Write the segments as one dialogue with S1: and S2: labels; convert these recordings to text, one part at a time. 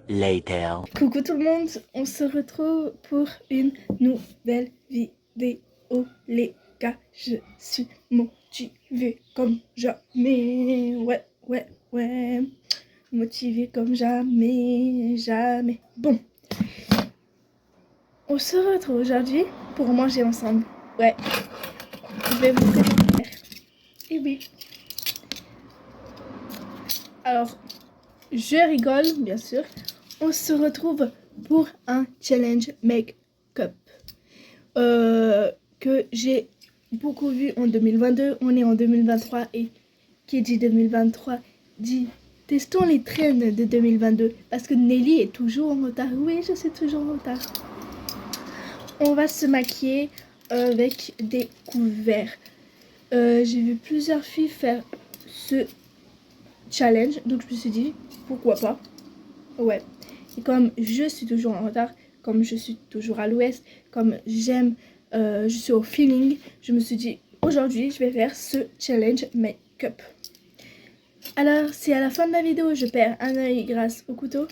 S1: Later.
S2: Coucou tout le monde, on se retrouve pour une nouvelle vidéo les gars, je suis motivée comme jamais, ouais, motivée comme jamais. Bon, on se retrouve aujourd'hui pour manger ensemble, ouais, je vais vous préparer, et oui. Alors, je rigole bien sûr, on se retrouve pour un challenge make-up que j'ai beaucoup vu en 2022. On est en 2023 et qui dit 2023 dit testons les trends de 2022 parce que Nelly est toujours en retard. Oui, je suis toujours en retard. On va se maquiller avec des couverts. J'ai vu plusieurs filles faire ce challenge, donc je me suis dit pourquoi pas. Ouais, et comme je suis toujours en retard, comme je suis toujours à l'ouest, comme j'aime, je suis au feeling, je me suis dit aujourd'hui je vais faire ce challenge make-up. Alors si à la fin de la vidéo je perds un œil grâce au couteau,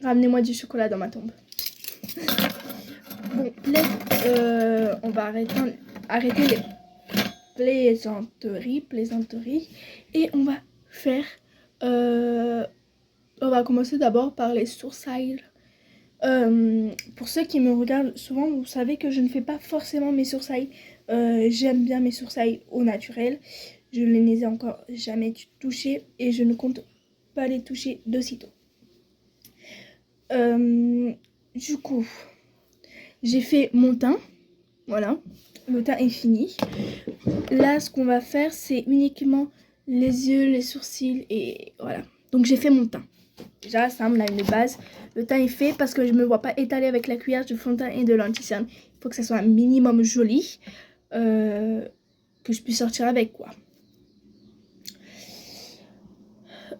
S2: ramenez-moi du chocolat dans ma tombe. Bon, on va arrêter les plaisanteries et on va faire on va commencer d'abord par les sourcils. Pour ceux qui me regardent souvent, vous savez que je ne fais pas forcément mes sourcils. J'aime bien mes sourcils au naturel. Je ne les ai encore jamais touchés et je ne compte pas les toucher d'aussitôt. Du coup, j'ai fait mon teint. Voilà, le teint est fini. Là, ce qu'on va faire, c'est uniquement les yeux, les sourcils et voilà. Donc j'ai fait mon teint. Déjà, ça me a une base. Le teint est fait parce que je ne me vois pas étaler avec la cuillère de fond de teint et de l'anti-cerne. Il faut que ça soit un minimum joli. Que je puisse sortir avec, quoi.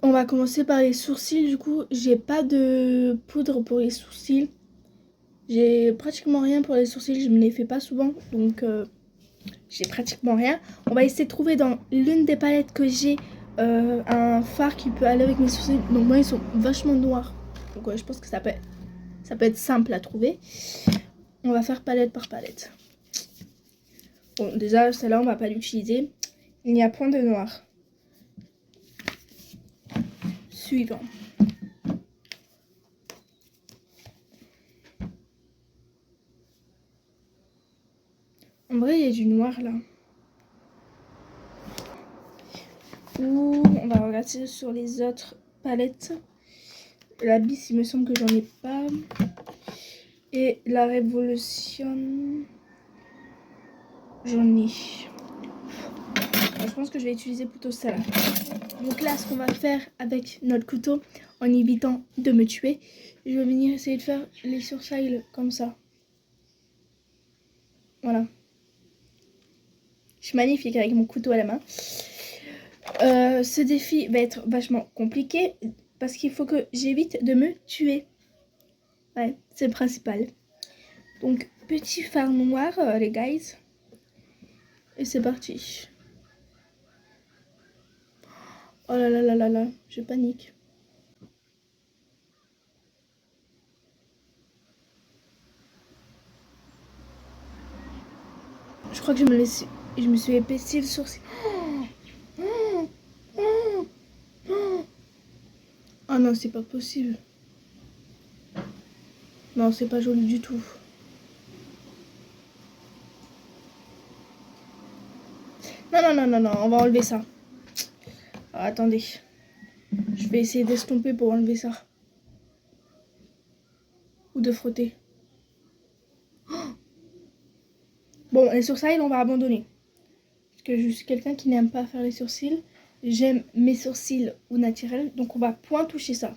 S2: On va commencer par les sourcils. Du coup, j'ai pas de poudre pour les sourcils. J'ai pratiquement rien pour les sourcils. Je me les fais pas souvent. Donc, j'ai pratiquement rien. On va essayer de trouver dans l'une des palettes que j'ai un fard qui peut aller avec mes sourcils. Donc moi ils sont vachement noirs. Donc ouais, je pense que ça peut être simple à trouver. On va faire palette par palette. Bon, déjà celle-là on va pas l'utiliser. Il n'y a point de noir. Suivant. En vrai il y a du noir là. Ou on va regarder sur les autres palettes. La Bis, il me semble que j'en ai pas. Et la Révolution, j'en ai. Je pense que je vais utiliser plutôt celle-là. Donc là, ce qu'on va faire avec notre couteau, en évitant de me tuer, je vais venir essayer de faire les sourcils comme ça. Voilà. Je suis magnifique avec mon couteau à la main. Ce défi va être vachement compliqué parce qu'il faut que j'évite de me tuer. Ouais, c'est le principal. Donc, petit fard noir, les guys. Et c'est parti. Oh là là là là là, je panique. Je crois que je me suis épaissi le sourcil. Oh non, c'est pas possible. Non, c'est pas joli du tout. Non, on va enlever ça. Alors, attendez. Je vais essayer d'estomper pour enlever ça. Ou de frotter. Bon, les sourcils, on va abandonner. Parce que je suis quelqu'un qui n'aime pas faire les sourcils. J'aime mes sourcils au naturel. Donc, on va point toucher ça.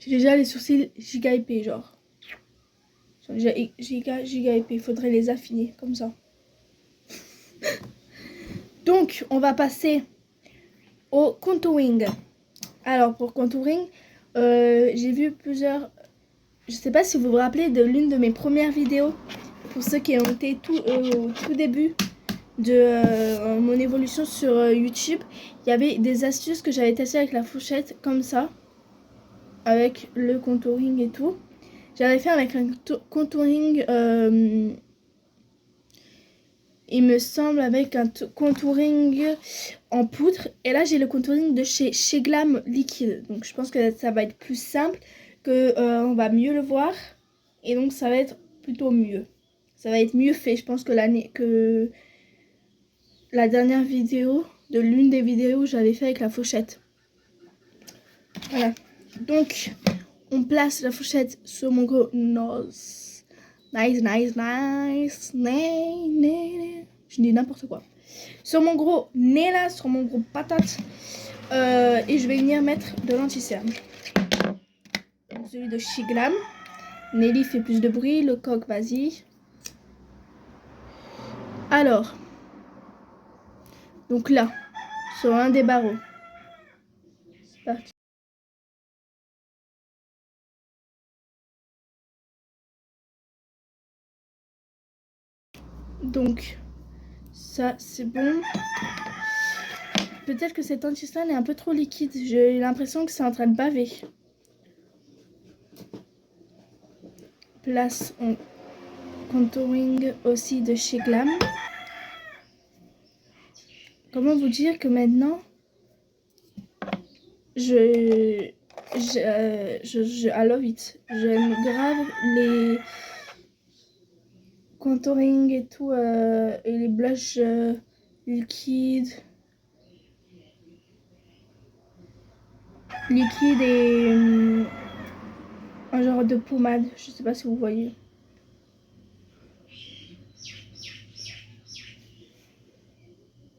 S2: J'ai déjà les sourcils giga épais, genre. Ils sont déjà giga épais. Il faudrait les affiner, comme ça. Donc, on va passer au contouring. Alors, pour contouring, j'ai vu plusieurs... Je sais pas si vous vous rappelez de l'une de mes premières vidéos. Pour ceux qui ont été au tout début de mon évolution sur YouTube, il y avait des astuces que j'avais testées avec la fourchette comme ça, avec le contouring et tout. J'avais fait avec un contouring, il me semble, avec un contouring en poudre. Et là, j'ai le contouring de chez Glam liquide. Donc, je pense que ça va être plus simple, que on va mieux le voir. Et donc, ça va être plutôt mieux. Ça va être mieux fait, je pense, que la dernière vidéo, de l'une des vidéos que j'avais fait avec la fourchette. Voilà. Donc, on place la fourchette sur mon gros nose. Nice, nice, nice. Je dis n'importe quoi. Sur mon gros nez là, sur mon gros patate. Et je vais venir mettre de l'anti-cerne. Celui de chez Glam. Nelly fait plus de bruit. Le coq, vas-y. Alors. Donc là, sur un des barreaux. C'est parti. Donc, ça c'est bon. Peut-être que cet anti-cerne est un peu trop liquide. J'ai l'impression que c'est en train de baver. Place en contouring aussi de chez Glam. Comment vous dire que maintenant je I love it. J'aime grave les contouring et tout, et les blushs liquides et un genre de pommade. Je sais pas si vous voyez.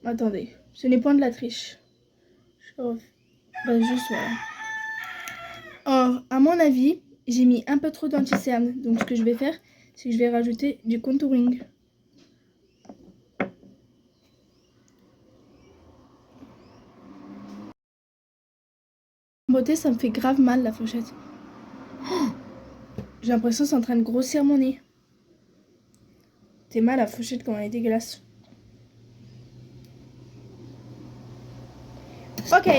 S2: Attendez, ce n'est point de la triche. Juste voilà. Or, à mon avis, j'ai mis un peu trop d'anti-cerne. Donc, ce que je vais faire, c'est que je vais rajouter du contouring. En beauté, ça me fait grave mal la fourchette. Oh, j'ai l'impression que c'est en train de grossir mon nez. T'es mal la fourchette quand elle est dégueulasse. Ok,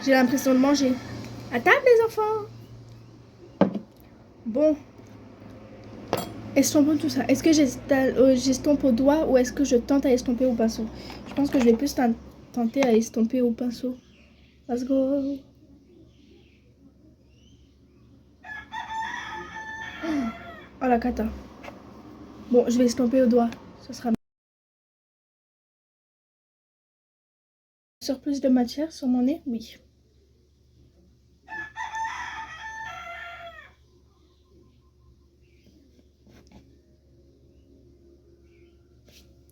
S2: j'ai l'impression de manger. À table les enfants. Bon. Estompons tout ça. Est-ce que j'estompe au doigt ou est-ce que je tente à estomper au pinceau? Je pense que je vais plus tenter à estomper au pinceau. Let's go. Oh la cata. Bon, je vais estomper au doigt. Ce sera surplus de matière sur mon nez? Oui.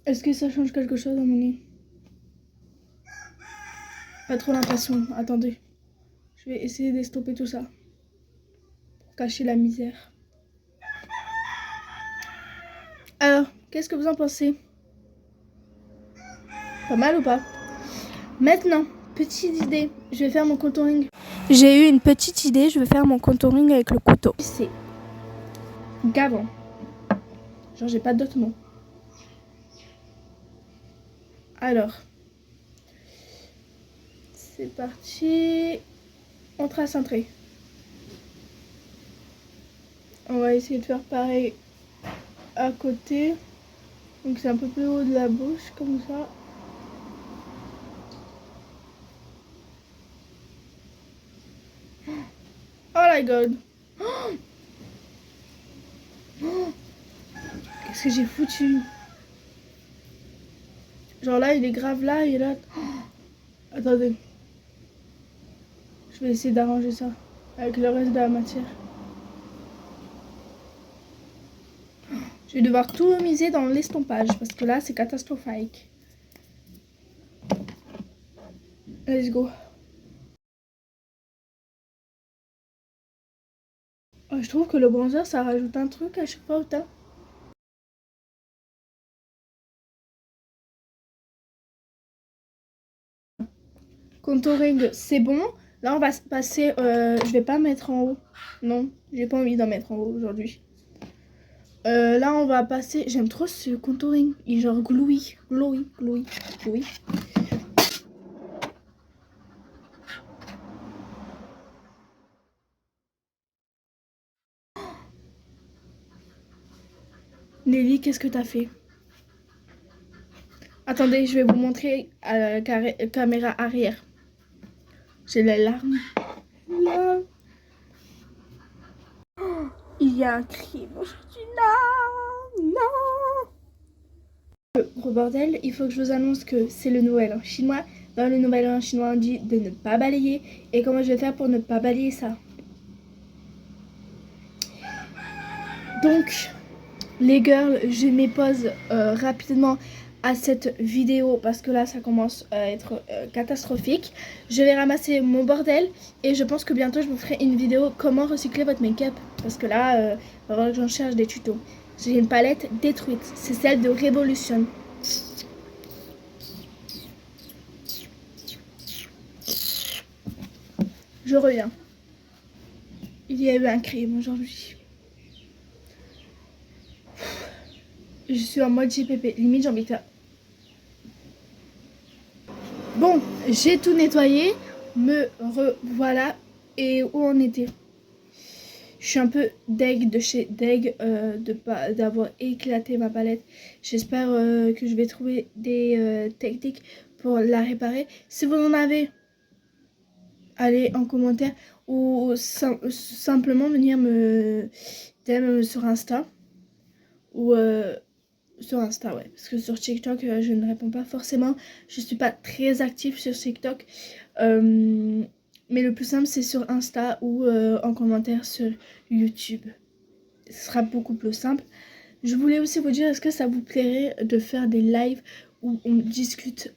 S2: Est-ce que ça change quelque chose dans mon nez? Pas trop l'impression. Attendez. Je vais essayer d'estomper tout ça. Pour cacher la misère. Alors, qu'est-ce que vous en pensez? Pas mal ou pas? Maintenant, petite idée. Je vais faire mon contouring. J'ai eu une petite idée. Je vais faire mon contouring avec le couteau. C'est gavant. Genre, j'ai pas d'autres mots. Alors, c'est parti. On trace un trait. On va essayer de faire pareil à côté. Donc c'est un peu plus haut de la bouche, comme ça. Oh my god. Qu'est-ce que j'ai foutu? Genre là, il est grave là, et là... Attendez. Je vais essayer d'arranger ça avec le reste de la matière. Je vais devoir tout miser dans l'estompage parce que là, c'est catastrophique. Let's go. Oh, je trouve que le bronzer, ça rajoute un truc à chaque fois au teint. Contouring, c'est bon. Là, on va se passer... je vais pas mettre en haut. Non, j'ai pas envie d'en mettre en haut aujourd'hui. Là, on va passer... J'aime trop ce contouring. Il est genre glowy, glowy, glowy, glowy. Nelly, qu'est-ce que t'as fait? Attendez, je vais vous montrer à la caméra arrière. J'ai les larmes. Là. Oh, il y a un crime aujourd'hui. Non, non. Gros bordel, il faut que je vous annonce que c'est le Noël en chinois. Dans le Nouvel An chinois, on dit de ne pas balayer. Et comment je vais faire pour ne pas balayer ça? Donc, les girls, je m'épose rapidement à cette vidéo parce que là ça commence à être catastrophique. Je vais ramasser mon bordel et je pense que bientôt je vous ferai une vidéo comment recycler votre make-up parce que là il va falloir que j'en cherche des tutos. J'ai une palette détruite, c'est celle de Revolution. Je reviens. Il y a eu un crime aujourd'hui. Je suis en mode JPP, limite j'ai envie de faire... Bon, j'ai tout nettoyé, me revoilà. Et où on était? Je suis un peu deg de chez deg d'avoir éclaté ma palette. J'espère que je vais trouver des techniques pour la réparer. Si vous en avez, allez en commentaire ou simplement venir me DM sur Insta ou sur Insta, ouais, parce que sur TikTok je ne réponds pas forcément. Je suis pas très active sur TikTok, mais le plus simple c'est sur Insta ou en commentaire sur YouTube. Ce sera beaucoup plus simple. Je voulais aussi vous dire, est-ce que ça vous plairait de faire des lives où on discute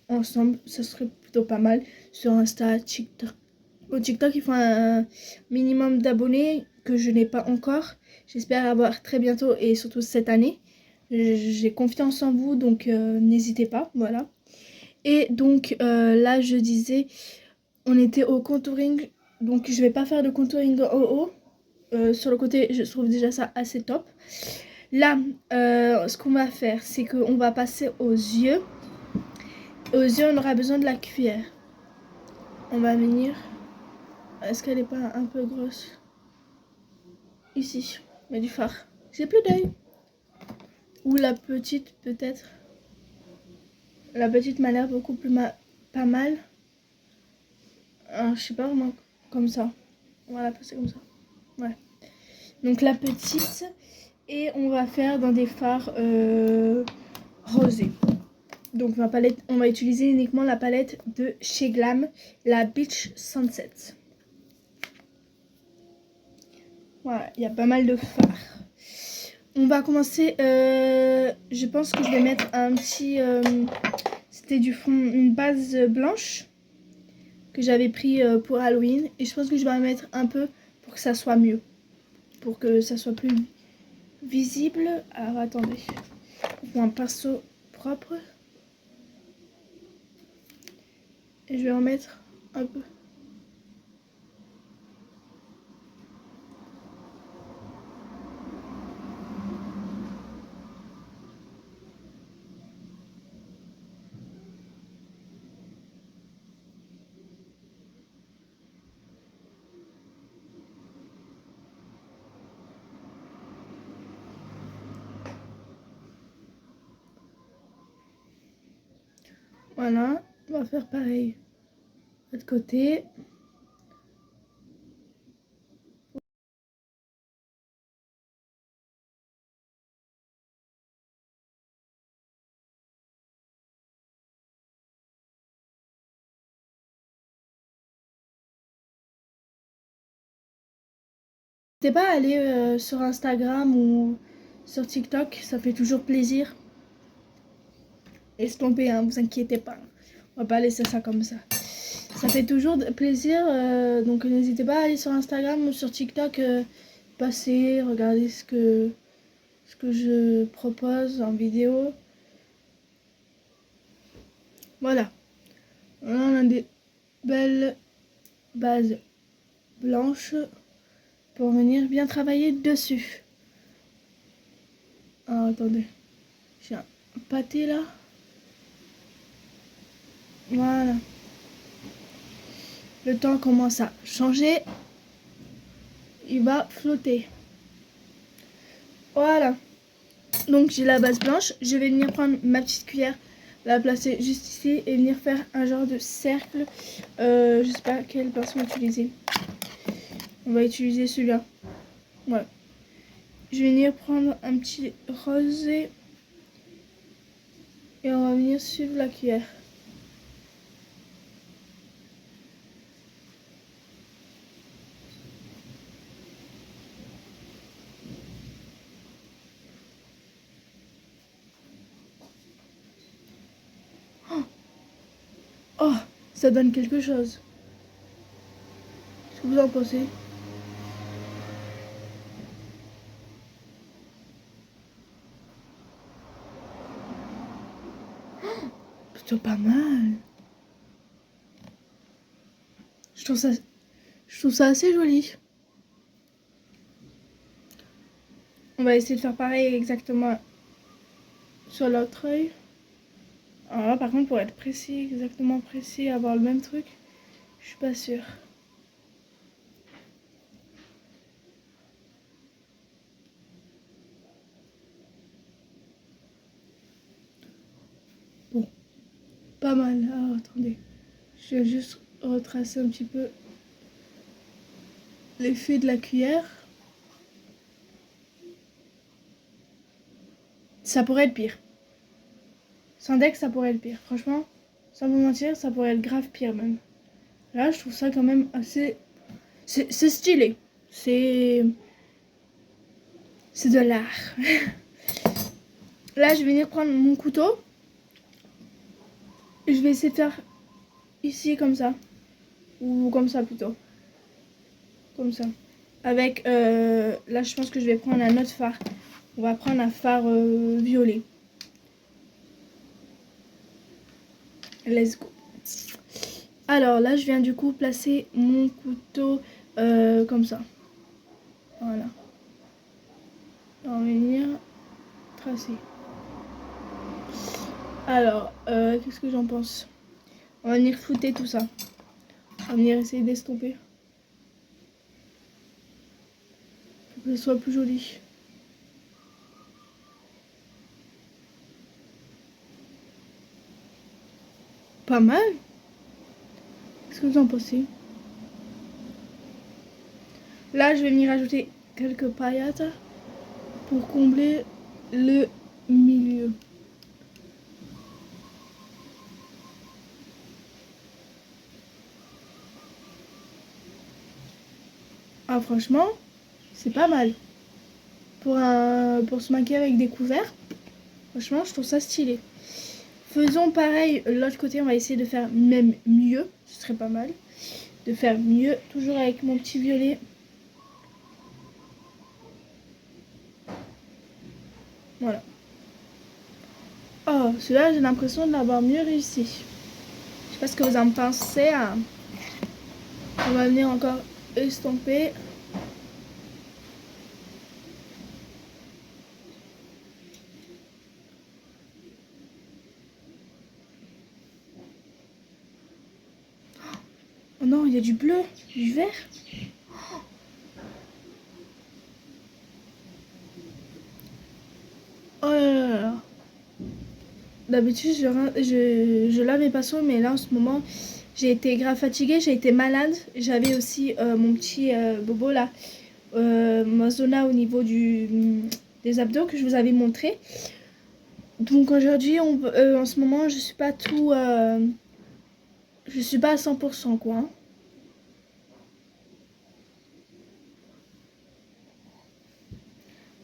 S2: ensemble? Ce serait plutôt pas mal sur Insta, TikTok. Au TikTok, il faut un minimum d'abonnés que je n'ai pas encore. J'espère avoir très bientôt et surtout cette année. J'ai confiance en vous, donc n'hésitez pas, voilà. Et donc là, je disais, on était au contouring, donc je vais pas faire de contouring en haut. Sur le côté, je trouve déjà ça assez top. Là, ce qu'on va faire, c'est qu'on va passer aux yeux. Aux yeux, on aura besoin de la cuillère. On va venir... Est-ce qu'elle est pas un peu grosse? Ici, mais du fard. J'ai plus d'œil. Ou la petite, peut-être. La petite m'a l'air beaucoup plus pas mal. Je sais pas vraiment, comme ça. On va la passer comme ça. Ouais. Donc la petite. Et on va faire dans des fards rosés. Donc ma palette, on va utiliser uniquement la palette de chez Glam, la Beach Sunset. Voilà, il y a pas mal de fards. On va commencer, je pense que je vais mettre un petit, c'était du fond, une base blanche que j'avais pris pour Halloween. Et je pense que je vais en mettre un peu pour que ça soit mieux, pour que ça soit plus visible. Alors attendez, pour un pinceau propre. Et je vais en mettre un peu. Voilà, on va faire pareil de l'autre côté. N'hésitez pas à aller sur Instagram ou sur TikTok, ça fait toujours plaisir. Estompez, hein, vous inquiétez pas. On va pas laisser ça comme ça. Ça fait toujours plaisir, donc n'hésitez pas à aller sur Instagram ou sur TikTok, passer, regarder ce que je propose en vidéo. Voilà. On a des belles bases blanches pour venir bien travailler dessus. Ah, attendez. J'ai un pâté là. Voilà. Le temps commence à changer. Il va flotter. Voilà. Donc j'ai la base blanche. Je vais venir prendre ma petite cuillère, la placer juste ici et venir faire un genre de cercle. Je sais pas quel pinceau utiliser. On va utiliser celui-là. Ouais. Je vais venir prendre un petit rosé et on va venir suivre la cuillère. Oh, ça donne quelque chose. Qu'est-ce que vous en pensez? Plutôt pas mal. Je trouve ça assez joli. On va essayer de faire pareil exactement sur l'autre œil. Alors là, par contre, pour être précis, exactement précis, avoir le même truc, je suis pas sûre. Bon, pas mal. Ah, attendez. Je vais juste retracer un petit peu l'effet de la cuillère. Ça pourrait être pire. Sans deck, ça pourrait être pire. Franchement, sans vous mentir, ça pourrait être grave pire même. Là, je trouve ça quand même assez... C'est stylé. C'est de l'art. Là, je vais venir prendre mon couteau. Et je vais essayer de faire ici comme ça. Ou comme ça plutôt. Comme ça. Avec... là, je pense que je vais prendre un autre fard. On va prendre un fard violet. Let's go. Alors là, je viens du coup placer mon couteau comme ça. Voilà. On va venir tracer. Alors, qu'est-ce que j'en pense? On va venir flouter tout ça. On va venir essayer d'estomper. Pour que ce soit plus joli. Pas mal. Qu'est-ce que vous en pensez? Là, je vais venir ajouter quelques paillettes pour combler le milieu. Ah, franchement, c'est pas mal. Pour se maquiller avec des couverts, franchement, je trouve ça stylé. Faisons pareil, l'autre côté, on va essayer de faire même mieux. Ce serait pas mal. De faire mieux, toujours avec mon petit violet. Voilà. Oh, celui-là, j'ai l'impression de l'avoir mieux réussi. Je sais pas ce que vous en pensez. Hein. On va venir encore estomper. Oh non, il y a du bleu, du vert. Oh là là là. D'habitude, je lave mes pinceaux, mais là, en ce moment, j'ai été grave fatiguée, j'ai été malade. J'avais aussi mon petit bobo là, ma zona au niveau des abdos que je vous avais montré. Donc aujourd'hui, en ce moment, je suis pas tout... je suis pas à 100% quoi. Hein.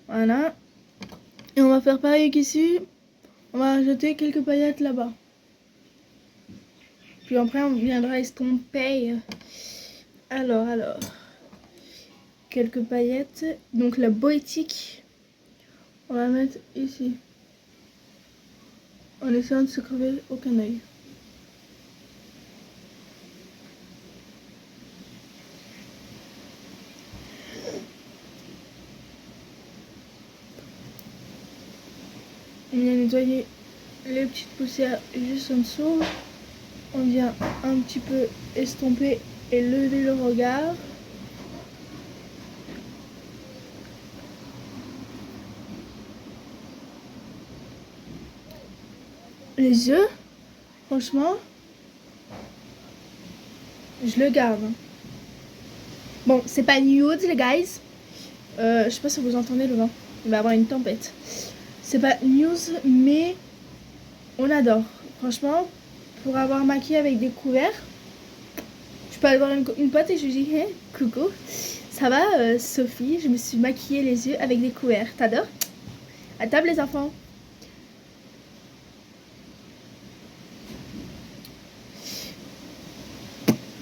S2: Voilà. Et on va faire pareil qu'ici. On va rajouter quelques paillettes là-bas. Puis après, on viendra estomper. Alors. Quelques paillettes. Donc la boétique, on va mettre ici. En essayant de se crever aucun œil. nettoyer les petites poussières juste en dessous. On vient un petit peu estomper et lever le regard. Les yeux, franchement, je le garde. Bon, c'est pas nude les guys. Je sais pas si vous entendez le vent. Il va y avoir une tempête. C'est pas news, mais on adore. Franchement, pour avoir maquillé avec des couverts, je peux aller voir une pote et je lui dis hey, coucou, ça va Sophie, je me suis maquillée les yeux avec des couverts. T'adores? À table les enfants.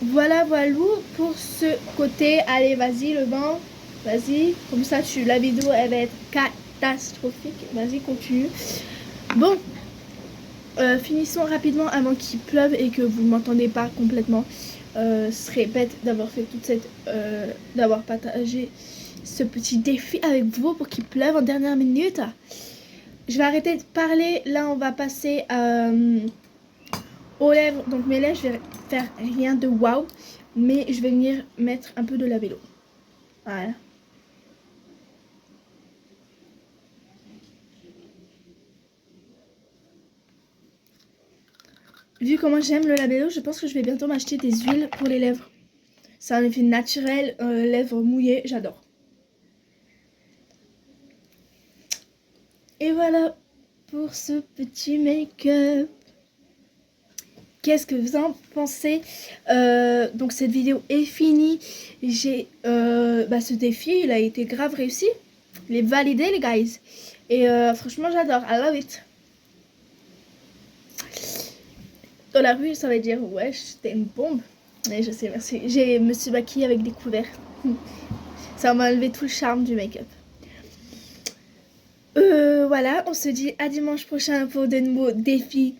S2: Voilà, voilà pour ce côté. Allez, vas-y le vent. Vas-y, comme ça la vidéo elle va être catastrophique. Vas-y, continue. Bon, finissons rapidement avant qu'il pleuve et que vous m'entendez pas complètement. Ce serait bête d'avoir fait toute cette, d'avoir partagé ce petit défi avec vous pour qu'il pleuve en dernière minute. Je vais arrêter de parler. Là, on va passer aux lèvres. Donc mes lèvres, je vais faire rien de waouh, mais je vais venir mettre un peu de labello. Voilà. Vu comment j'aime le labello, je pense que je vais bientôt m'acheter des huiles pour les lèvres. C'est un effet naturel, lèvres mouillées, j'adore. Et voilà pour ce petit make-up. Qu'est-ce que vous en pensez? Donc cette vidéo est finie. J'ai ce défi, il a été grave réussi. Il est validé les guys. Et franchement j'adore, I love it. Dans la rue ça va dire wesh t'es une bombe. Mais je sais, merci. Je me suis maquillée avec des couverts. Ça m'a enlevé tout le charme du make-up. Voilà, on se dit à dimanche prochain pour de nouveaux défis.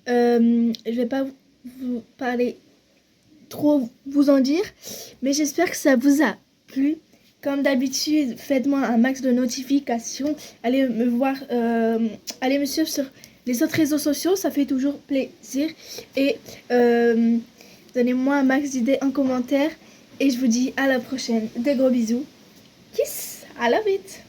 S2: Je vais pas vous parler trop, vous en dire, mais j'espère que ça vous a plu. Comme d'habitude, faites-moi un max de notifications. Allez me voir, allez me suivre sur les autres réseaux sociaux, ça fait toujours plaisir. Et donnez-moi un max d'idées en commentaire. Et je vous dis à la prochaine. Des gros bisous. Kiss, I love it.